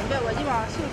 Naambia wajima wasio.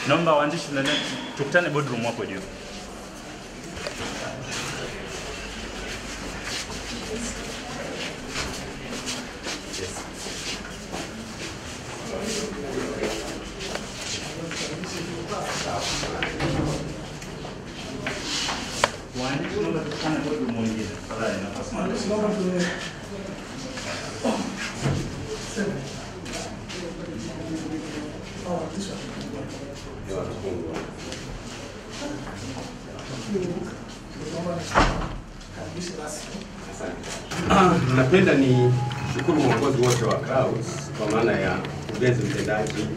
Naomba waandishi tukutane boardroom hapo juu. Waandishi naomba tukutane boardroom nyingine. Tafadhali nafasi moja. Napenda ni shukuru uongozi wote wa Clouds kwa maana ya mkurugenzi mtendaji,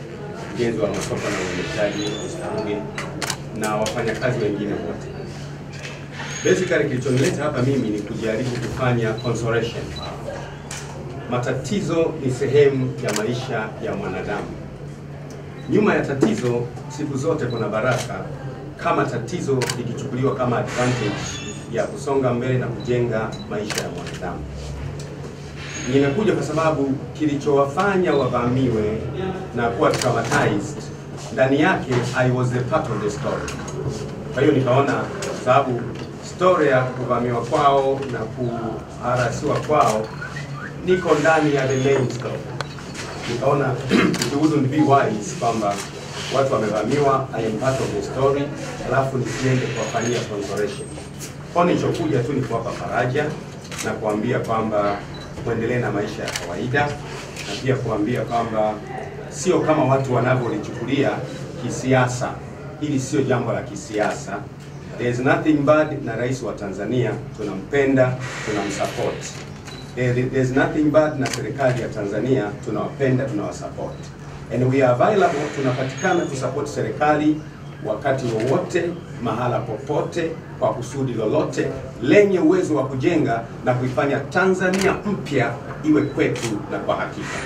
mkurugenzi wa masoko na uendeshaji Mr. na wafanyakazi wengine wote. Basically kilichonileta hapa mimi ni kujaribu kufanya consolation. Matatizo ni sehemu ya maisha ya mwanadamu. Nyuma ya tatizo siku zote kuna baraka, kama tatizo likichukuliwa kama advantage ya kusonga mbele na kujenga maisha ya mwanadamu. Nimekuja kwa sababu kilichowafanya wavamiwe na kuwa traumatized, ndani yake I was a part of the story. Kwa hiyo nikaona sababu story ya kuvamiwa kwao na kuharasiwa kwao niko ndani ya the main story. Nikaona it wouldn't be wise kwamba watu wamevamiwa, I am part of the story, alafu nisiende kuwafanyia consolation. Kwa nilichokuja tu ni kuwapa faraja na kuambia kwamba muendelee na maisha ya kawaida, na pia kuambia kwamba sio kama watu wanavyolichukulia kisiasa. Hili sio jambo la kisiasa. There is nothing bad na rais wa Tanzania, tunampenda, tunamsupport. There is nothing bad na serikali ya Tanzania, tunawapenda, tunawasupport. And we are available, tunapatikana kusupport serikali wakati wowote, mahala popote, kwa kusudi lolote lenye uwezo wa kujenga na kuifanya Tanzania mpya iwe kwetu na kwa hakika.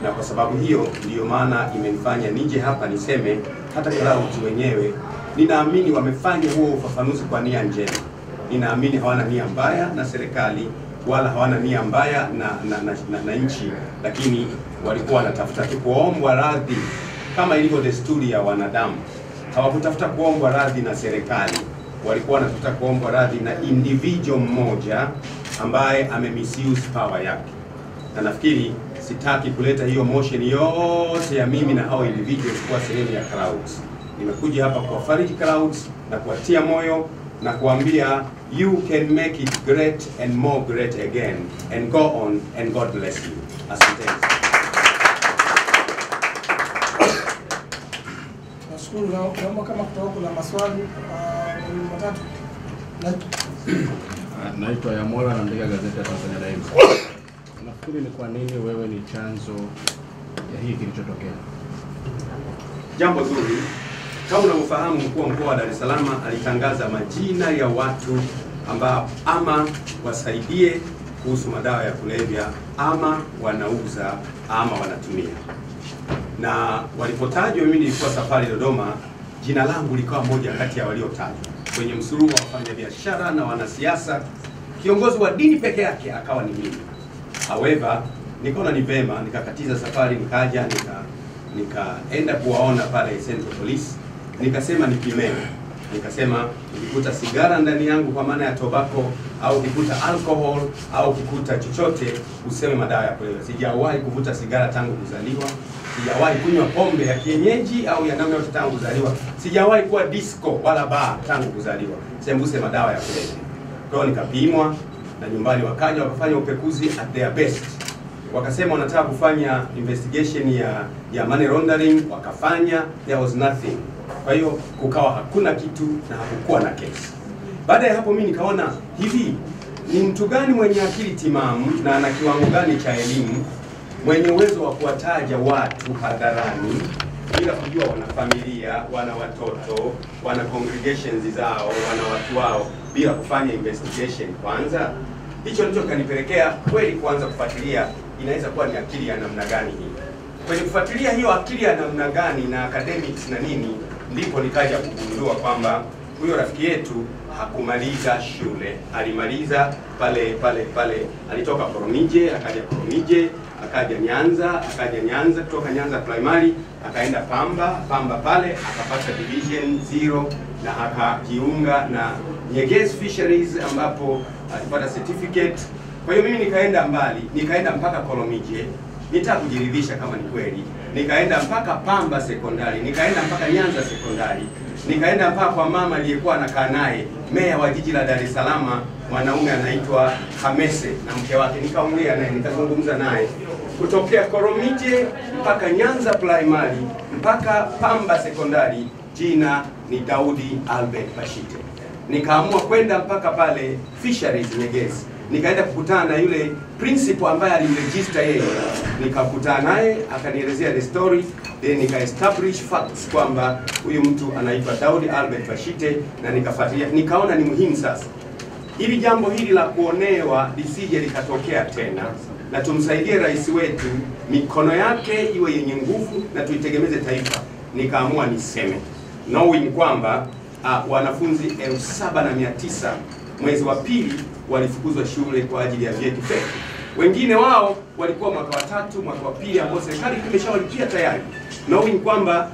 Na kwa sababu hiyo ndiyo maana imenifanya nije hapa niseme hata Clouds wenyewe ninaamini wamefanya huo ufafanuzi kwa nia njema. Ninaamini hawana nia mbaya na serikali wala hawana nia mbaya na nchi, lakini walikuwa wanatafuta tu kuombwa radhi kama ilivyo desturi ya wanadamu. Hawakutafuta kuombwa radhi na serikali, walikuwa wanatafuta kuombwa radhi na individual mmoja ambaye misuse power yake. Na nafikiri sitaki kuleta hiyo motion yote ya mimi na hao individuals kuwa sehemu ya Clouds. Nimekuja hapa kuwafariji Clouds na kuwatia moyo na kuambia you can make it great and more great again, and go on, and God bless you. Asante. Nashukuru. Naomba kama kutakuwa kuna maswali matatu. Naitwa Yamola, naandika gazeti ya Tanzania Daima. Nafikiri ni kwa nini wewe ni chanzo ya hii kilichotokea? Jambo zuri. Kama unavyofahamu, mkuu wa mkoa wa Dar es Salaam alitangaza majina ya watu ambao ama wasaidie kuhusu madawa ya kulevya, ama wanauza, ama wanatumia. Na walipotajwa, mimi nilikuwa safari Dodoma, jina langu likawa moja kati ya waliotajwa kwenye msururu wa wafanyabiashara na wanasiasa. Kiongozi wa dini peke yake akawa ni mimi. However, nikaona ni vema nikakatiza safari, nikaja nikaenda kuwaona pale Central Police. Nikasema nipimewe. Nikasema ukikuta sigara ndani yangu kwa maana ya tobacco, au ukikuta alcohol, au ukikuta chochote, useme madawa ya kulevya. Sijawahi kuvuta sigara tangu kuzaliwa. Sijawahi kunywa pombe ya kienyeji au ya namna yote tangu kuzaliwa. Sijawahi kuwa disco wala bar tangu kuzaliwa. Sembuse madawa ya kulevya. Kwa hiyo nikapimwa na nyumbani wakaja wakafanya upekuzi at their best. Wakasema wanataka kufanya investigation ya money laundering, wakafanya, there was nothing. Kwa hiyo kukawa hakuna kitu na hakukuwa na kesi. Baada ya hapo mimi nikaona hivi, ni mtu gani mwenye akili timamu na ana kiwango gani cha elimu mwenye uwezo wa kuwataja watu hadharani bila kujua wana familia, wana watoto, wana congregations zao, wana watu wao, bila kufanya investigation kwanza? Hicho ndicho kanipelekea kweli kuanza kufuatilia inaweza kuwa ni akili ya namna gani hii. Kwenye kufuatilia hiyo akili ya namna gani na academics na nini, ndipo nikaja kugundua kwamba huyo rafiki yetu hakumaliza shule. Alimaliza pale alitoka Koromije, akaja Koromije, akaja Nyanza, kutoka Nyanza primary akaenda Pamba pale akapata division 0 na akajiunga na Nyegezi Fisheries ambapo alipata certificate. Kwa hiyo mimi nikaenda mbali, nikaenda mpaka Koromije, nitaka kujiridhisha kama ni kweli. Nikaenda mpaka Pamba sekondari, nikaenda mpaka Nyanza sekondari, nikaenda mpaka kwa mama aliyekuwa anakaa naye, meya wa jiji la Dar es Salaam, mwanaume anaitwa Hamese na mke wake. Nikaongea naye, nikazungumza naye. Kutokea Koromije mpaka Nyanza primary mpaka Pamba sekondari, jina ni Daudi Albert Bashite. Nikaamua kwenda mpaka pale Fisheries Nyegezi. Nikaenda kukutana na yule principal ambaye alimregister yeye. Nikakutana naye, akanielezea the story, then nika establish facts kwamba huyu mtu anaitwa Daudi Albert Bashite, na nikafuatilia. Nikaona ni muhimu sasa hili jambo hili la kuonewa lisije likatokea tena, na tumsaidie rais wetu, mikono yake iwe yenye nguvu na tuitegemeze taifa. Nikaamua niseme knowing kwamba wanafunzi 7,900 mwezi wa pili walifukuzwa shule kwa ajili ya vyeti feki. Wengine wao walikuwa mwaka wa 3, mwaka wa pili ambao serikali imeshawalipia tayari. Knowing kwamba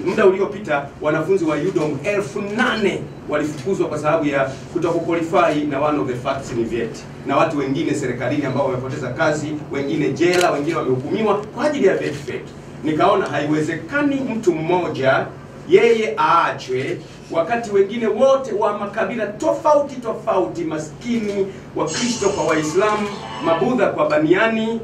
muda uliopita wanafunzi wa UDOM 8,000 walifukuzwa kwa sababu ya kutokuqualify, na one of the facts ni vyeti. Na watu wengine serikalini ambao wamepoteza kazi, wengine jela, wengine wamehukumiwa kwa ajili ya vyeti feki. Nikaona haiwezekani mtu mmoja yeye aachwe wakati wengine wote wa makabila tofauti, maskini, Wakristo kwa Waislamu, Mabudha kwa Baniani,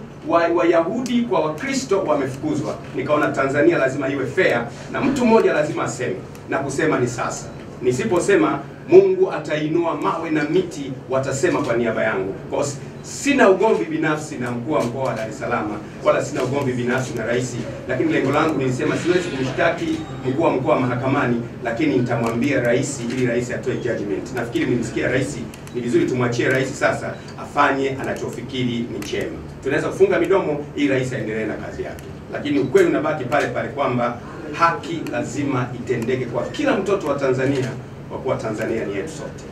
Wayahudi kwa Wakristo wamefukuzwa. Nikaona Tanzania lazima iwe fair na mtu mmoja lazima aseme, na kusema ni sasa. Nisiposema Mungu atainua mawe na miti watasema kwa niaba yangu. Kwa sina ugomvi binafsi na mkuu wa mkoa wa Dar es Salaam, wala sina ugomvi binafsi na rais, lakini lengo langu nilisema siwezi kumshtaki mkuu wa mkoa mahakamani, lakini nitamwambia rais ili rais atoe judgment. Nafikiri nimsikia rais, ni vizuri tumwachie rais sasa afanye anachofikiri ni chema. Tunaweza kufunga midomo ili rais aendelee na kazi yake, lakini ukweli unabaki pale pale kwamba haki lazima itendeke kwa kila mtoto wa Tanzania, kwa kuwa Tanzania ni yetu sote.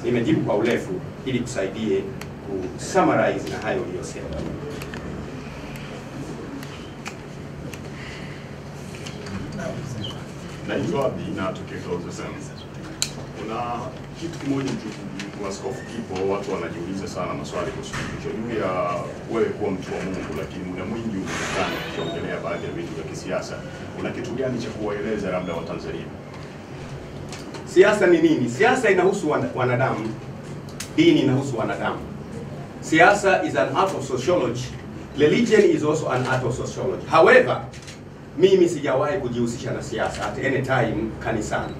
Nimejibu kwa urefu ili kusaidie kusummarize na hayo uliyosema. Naitwa Abi na tukikauza sana. Kuna kitu kimoja kwa askofu kipo, watu wanajiuliza sana maswali kuhusu juu ya wewe kuwa mtu wa Mungu, lakini muda mwingi unaonekana ukiongelea baadhi ya vitu vya kisiasa. Una kitu gani cha kuwaeleza labda wa Tanzania? Siasa ni nini? Siasa inahusu wanadamu. Dini inahusu wanadamu. Siasa is an art of sociology. Religion is also an art of sociology. However, mimi sijawahi kujihusisha na siasa at any time kanisani.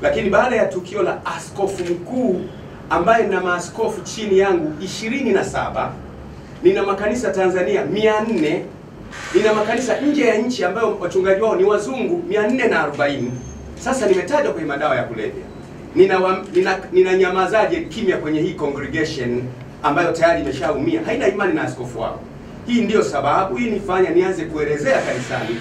Lakini baada ya tukio la askofu mkuu ambaye na maaskofu chini yangu 27, nina makanisa Tanzania 400, nina makanisa nje ya nchi ambayo wachungaji wao ni wazungu 440. Sasa nimetajwa kwenye madawa ya kulevya. Nina nyamazaje kimya kwenye hii congregation ambayo tayari imeshaumia, haina imani na askofu wao. Hii ndiyo sababu hii nifanya nianze kuelezea kanisani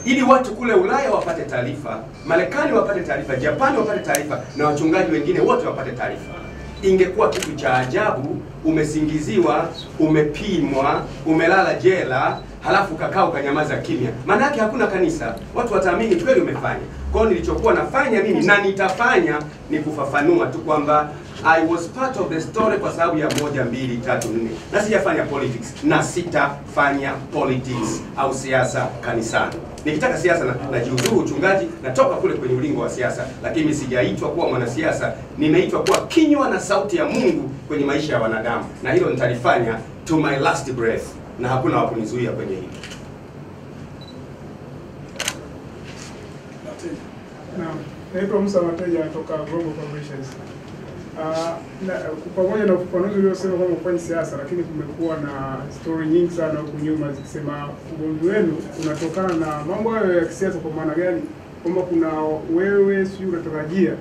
ili watu kule Ulaya wapate taarifa, Marekani wapate taarifa, Japani wapate taarifa, na wachungaji wengine wote wapate taarifa. Ingekuwa kitu cha ajabu umesingiziwa, umepimwa, umelala jela, halafu kakao ukanyamaza kimya. Maana yake hakuna kanisa, watu wataamini kweli umefanya. Kwa hiyo nilichokuwa nafanya mimi na nitafanya ni kufafanua tu kwamba I was part of the story kwa sababu ya 1, 2, 3, 4. Na sijafanya politics na sitafanya politics au siasa kanisani. Nikitaka siasa najiuzuru uchungaji, natoka kule kwenye ulingo wa siasa, lakini sijaitwa kuwa mwanasiasa, nimeitwa kuwa kinywa na sauti ya Mungu kwenye maisha ya wanadamu, na hilo nitalifanya to my last breath, na hakuna wa kunizuia kwenye hilo. Naitwa Musa Mateja kutoka Global Publishers. Pamoja na ufafanuzi uliosema kwamba kufanya siasa, lakini kumekuwa na story nyingi sana huko nyuma zikisema ugomvi wenu unatokana na mambo hayo ya kisiasa. Kwa maana gani? Kwamba kuna wewe sio unatarajia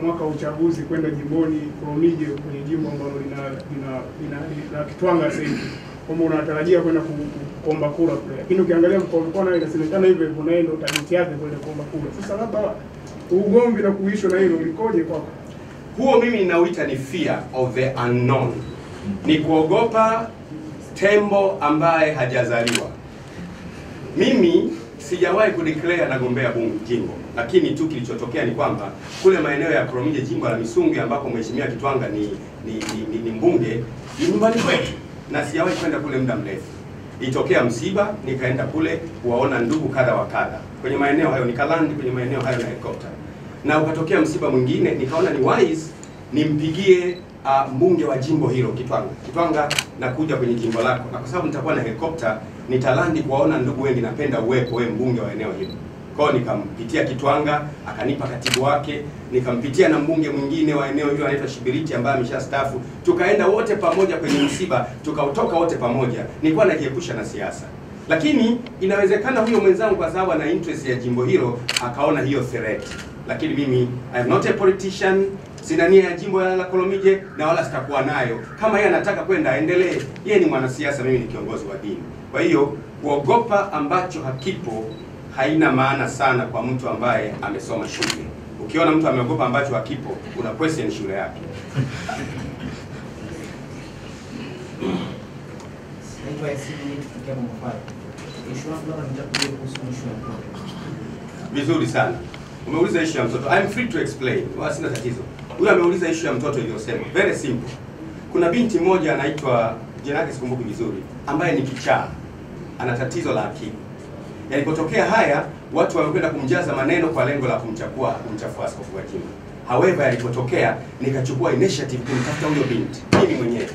mwaka wa uchaguzi kwenda jimboni Prominje, kwenye jimbo ambalo lina Kitwanga sasa hivi, kwamba unatarajia kwenda kuomba kura kule, lakini ukiangalia mkoa nayo inasemekana hivyo hivyo, naye ndio target yake kwenda kuomba kura. Sasa labda ugomvi na kuishwa na hilo ulikoje kwako? Huo mimi ninauita ni fear of the unknown. Ni kuogopa tembo ambaye hajazaliwa. Mimi sijawahi kudeclare nagombea jimbo, lakini tu kilichotokea ni kwamba kule maeneo ya Prominje, jimbo la Misungi, ambako mheshimiwa Kitwanga ni mbunge, ni nyumbani kwetu, na sijawahi kwenda kule muda mrefu. Itokea msiba, nikaenda kule kuwaona ndugu kadha wa kadha kwenye maeneo hayo, nikalandi kwenye maeneo hayo na helikopta. Na ukatokea msiba mwingine, nikaona ni wise nimpigie mbunge wa jimbo hilo Kitwanga, nakuja kwenye jimbo lako, na kwa sababu nitakuwa na helikopta nitalandi kuwaona ndugu wengi, napenda uwepo wewe mbunge wa eneo hilo. Kwa hiyo nikampitia Kitwanga, akanipa katibu wake, nikampitia na mbunge mwingine wa eneo hilo anaitwa Shibiriti ambaye ameshastaafu. Tukaenda wote pamoja kwenye msiba, tukautoka wote pamoja. Nilikuwa najiepusha na siasa. Lakini inawezekana huyo mwenzangu kwa sababu ana interest ya jimbo hilo akaona hiyo threat. Lakini mimi I am not a politician, sina nia ya jimbo la Prominje na wala sitakuwa nayo. Kama yeye anataka kwenda aendelee, yeye ni mwanasiasa, mimi ni kiongozi wa dini. Kwa hiyo kuogopa ambacho hakipo haina maana sana kwa mtu ambaye amesoma shule. Ukiona mtu ameogopa ambacho hakipo, una question shule yake. Vizuri sana. Umeuliza issue ya mtoto. I'm free to explain. Wala sina tatizo. Huyu ameuliza issue ya mtoto iliyosema. Very simple. Kuna binti moja anaitwa, jina lake sikumbuki vizuri, ambaye ni kichaa. Ana tatizo la akili. Yalipotokea haya, watu wamekwenda kumjaza maneno kwa lengo la kumchafua askofu wa jimbo. However, yalipotokea nikachukua initiative kumtafuta huyo binti. Mimi mwenyewe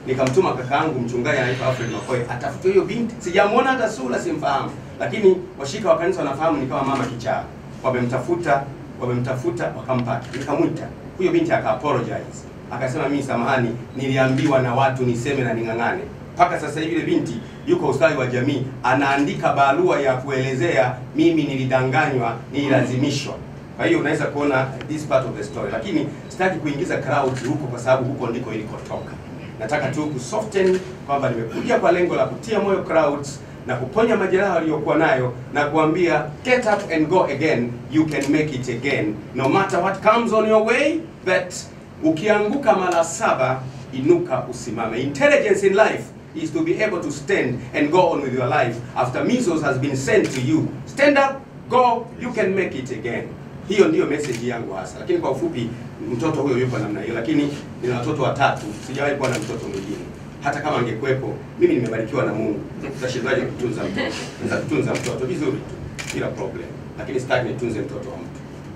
nikamtuma kakaangu mchungaji anaitwa Alfred Makoe atafute huyo binti. Sijamuona hata sura, simfahamu, lakini washika wa kanisa wanafahamu ni kama mama kichaa. Wamemtafuta wakampata. Nikamwita huyo binti, aka apologize, akasema mimi samahani, niliambiwa na watu niseme na ning'ang'ane. Mpaka sasa hivi ile binti yuko ustawi wa jamii, anaandika barua ya kuelezea mimi nilidanganywa, nililazimishwa. Kwa hiyo unaweza kuona this part of the story, lakini sitaki kuingiza crowds huko kwa sababu huko ndiko ilikotoka. Nataka tu kusoften kwamba nimekuja kwa lengo la kutia moyo crowds na kuponya majeraha aliyokuwa nayo na kuambia get up and go again, you can make it again no matter what comes on your way. But ukianguka mara 7 inuka usimame. Intelligence in life is to be able to stand and go on with your life after measles has been sent to you. Stand up, go, you can make it again. Hiyo ndiyo message yangu hasa. Lakini kwa ufupi, mtoto huyo yupo namna hiyo, lakini nina watoto 3, sijawahi kuwa na mtoto mwingine. Hata kama angekuepo, mimi nimebarikiwa na Mungu. Tutashindaje kutunza mtoto? Naweza kutunza mtoto vizuri tu, bila problem. Lakini sitaki nitunze mtoto wa mtu.